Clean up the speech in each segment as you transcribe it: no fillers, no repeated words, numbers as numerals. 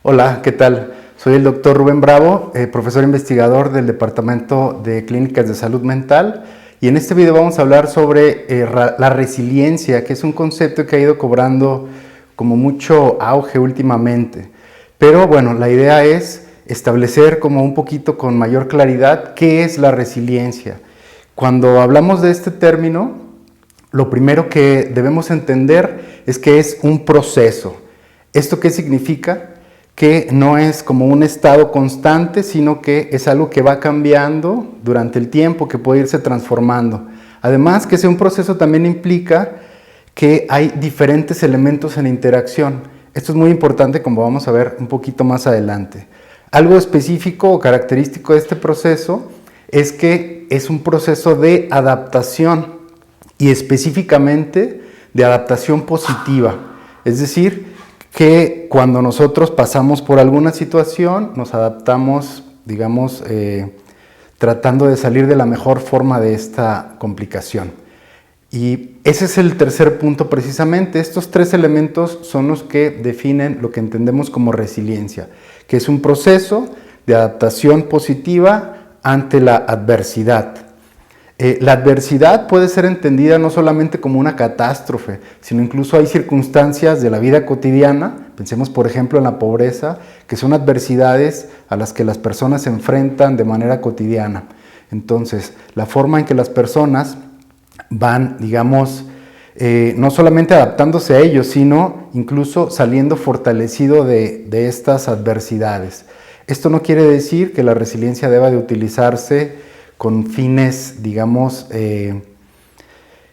Hola, ¿qué tal? Soy el doctor Rubén Bravo, profesor investigador del Departamento de Clínicas de Salud Mental, y en este video vamos a hablar sobre la resiliencia, que es un concepto que ha ido cobrando como mucho auge últimamente. Pero bueno, la idea es establecer como un poquito con mayor claridad qué es la resiliencia. Cuando hablamos de este término, lo primero que debemos entender es que es un proceso. ¿Esto qué significa? Que no es como un estado constante, sino que es algo que va cambiando durante el tiempo, que puede irse transformando. Además, que sea un proceso también implica que hay diferentes elementos en interacción. Esto es muy importante, como vamos a ver un poquito más adelante. Algo específico o característico de este proceso es que es un proceso de adaptación y específicamente de adaptación positiva. Es decir, que cuando nosotros pasamos por alguna situación, nos adaptamos, digamos, tratando de salir de la mejor forma de esta complicación. Y ese es el tercer punto precisamente. Estos tres elementos son los que definen lo que entendemos como resiliencia, que es un proceso de adaptación positiva ante la adversidad. La adversidad puede ser entendida no solamente como una catástrofe, sino incluso hay circunstancias de la vida cotidiana, pensemos por ejemplo en la pobreza, que son adversidades a las que las personas se enfrentan de manera cotidiana. Entonces, la forma en que las personas van, digamos, no solamente adaptándose a ellos, sino incluso saliendo fortalecido de estas adversidades. Esto no quiere decir que la resiliencia deba de utilizarse con fines, digamos,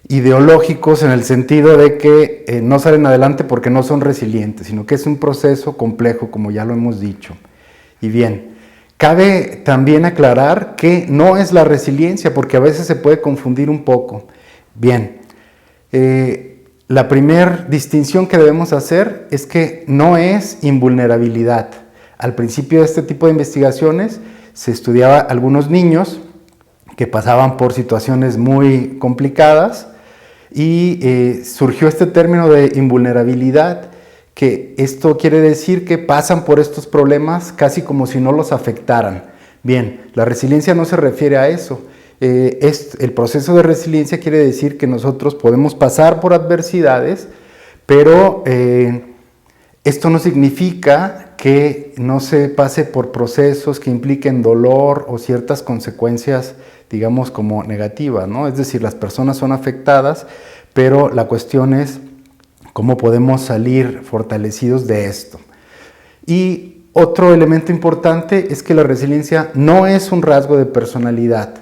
ideológicos, en el sentido de que no salen adelante porque no son resilientes, sino que es un proceso complejo, como ya lo hemos dicho. Y bien, cabe también aclarar que no es la resiliencia, porque a veces se puede confundir un poco. Bien, la primera distinción que debemos hacer es que no es invulnerabilidad. Al principio de este tipo de investigaciones se estudiaba a algunos niños que pasaban por situaciones muy complicadas y surgió este término de invulnerabilidad, que esto quiere decir que pasan por estos problemas casi como si no los afectaran. Bien, la resiliencia no se refiere a eso. El proceso de resiliencia quiere decir que nosotros podemos pasar por adversidades, pero esto no significa que no se pase por procesos que impliquen dolor o ciertas consecuencias, digamos, como negativas, ¿no? Es decir, las personas son afectadas, pero la cuestión es cómo podemos salir fortalecidos de esto. Y otro elemento importante es que la resiliencia no es un rasgo de personalidad.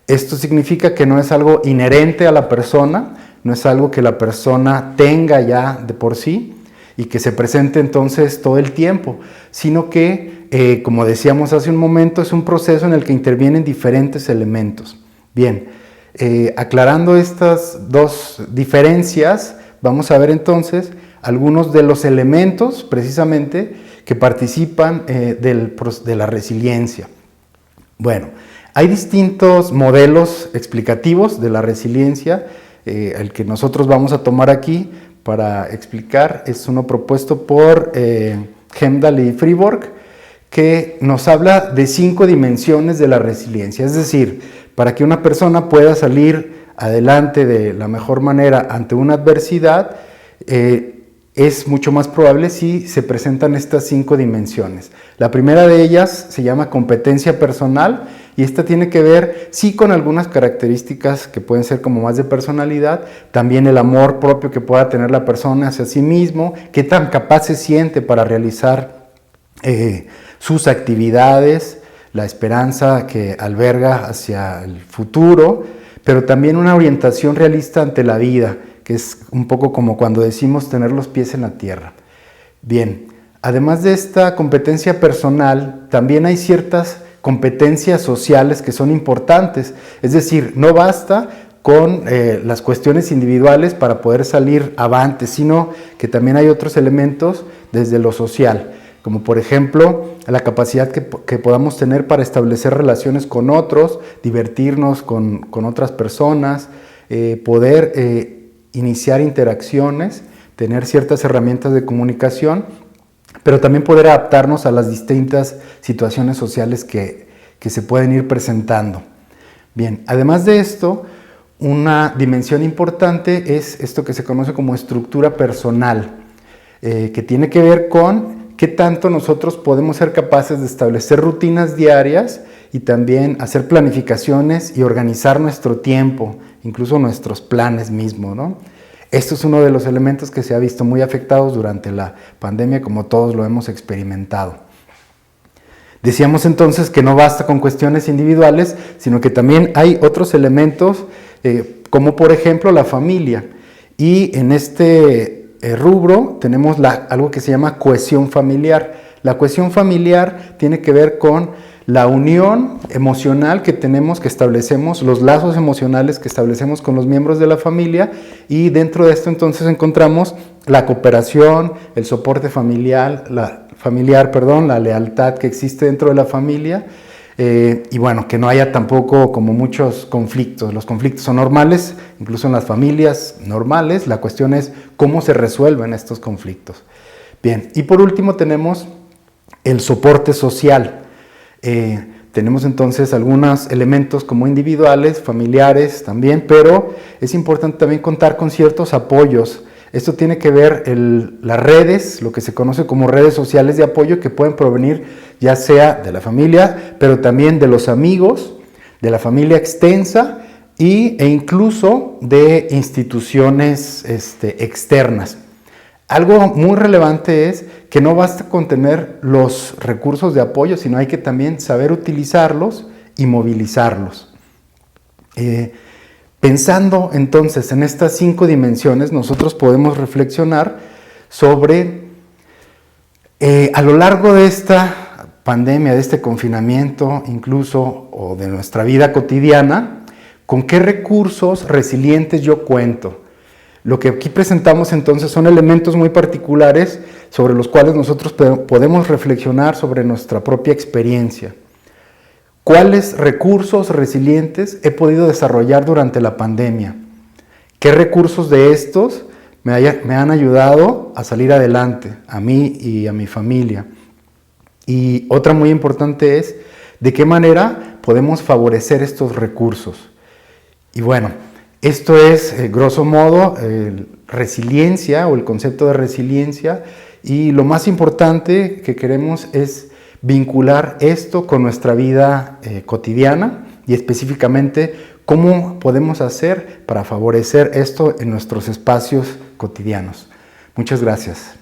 Esto significa que no es algo inherente a la persona, no es algo que la persona tenga ya de por sí, y que se presente entonces todo el tiempo, sino que, como decíamos hace un momento, es un proceso en el que intervienen diferentes elementos. Bien, aclarando estas dos diferencias, vamos a ver entonces algunos de los elementos precisamente que participan de la resiliencia. Bueno, hay distintos modelos explicativos de la resiliencia. El que nosotros vamos a tomar aquí para explicar es uno propuesto por Hemdahl y Friborg, que nos habla de 5 dimensiones de la resiliencia. Es decir, para que una persona pueda salir adelante de la mejor manera ante una adversidad, es mucho más probable si se presentan estas 5 dimensiones. La primera de ellas se llama competencia personal, y esta tiene que ver, sí, con algunas características que pueden ser como más de personalidad, también el amor propio que pueda tener la persona hacia sí mismo, qué tan capaz se siente para realizar sus actividades, la esperanza que alberga hacia el futuro, pero también una orientación realista ante la vida, que es un poco como cuando decimos tener los pies en la tierra. Bien, además de esta competencia personal, también hay ciertas competencias sociales que son importantes. Es decir, no basta con las cuestiones individuales para poder salir avante, sino que también hay otros elementos desde lo social, como por ejemplo la capacidad que podamos tener para establecer relaciones con otros, divertirnos con otras personas, poder iniciar interacciones, tener ciertas herramientas de comunicación pero también poder adaptarnos a las distintas situaciones sociales que se pueden ir presentando. Bien, además de esto, una dimensión importante es esto que se conoce como estructura personal, que tiene que ver con qué tanto nosotros podemos ser capaces de establecer rutinas diarias y también hacer planificaciones y organizar nuestro tiempo, incluso nuestros planes mismos, ¿no? Esto es uno de los elementos que se ha visto muy afectados durante la pandemia, como todos lo hemos experimentado. Decíamos entonces que no basta con cuestiones individuales, sino que también hay otros elementos, como por ejemplo la familia. Y en este rubro tenemos algo que se llama cohesión familiar. La cohesión familiar tiene que ver con la unión emocional que tenemos, que establecemos, los lazos emocionales que establecemos con los miembros de la familia, y dentro de esto entonces encontramos la cooperación, el soporte familiar, la lealtad que existe dentro de la familia, y bueno, que no haya tampoco como muchos conflictos. Los conflictos son normales, incluso en las familias normales. La cuestión es cómo se resuelven estos conflictos. Bien, y por último tenemos el soporte social. Tenemos entonces algunos elementos como individuales, familiares también, pero es importante también contar con ciertos apoyos. Esto tiene que ver las redes, lo que se conoce como redes sociales de apoyo, que pueden provenir ya sea de la familia, pero también de los amigos, de la familia extensa e incluso de instituciones externas. Algo muy relevante es que no basta con tener los recursos de apoyo, sino hay que también saber utilizarlos y movilizarlos. Pensando entonces en estas 5 dimensiones, nosotros podemos reflexionar sobre, a lo largo de esta pandemia, de este confinamiento incluso, o de nuestra vida cotidiana, con qué recursos resilientes yo cuento. Lo que aquí presentamos entonces son elementos muy particulares sobre los cuales nosotros podemos reflexionar sobre nuestra propia experiencia. ¿Cuáles recursos resilientes he podido desarrollar durante la pandemia? ¿Qué recursos de estos me han ayudado a salir adelante, a mí y a mi familia? Y otra muy importante es, ¿de qué manera podemos favorecer estos recursos? Y bueno, esto es, grosso modo, resiliencia o el concepto de resiliencia, y lo más importante que queremos es vincular esto con nuestra vida cotidiana y específicamente cómo podemos hacer para favorecer esto en nuestros espacios cotidianos. Muchas gracias.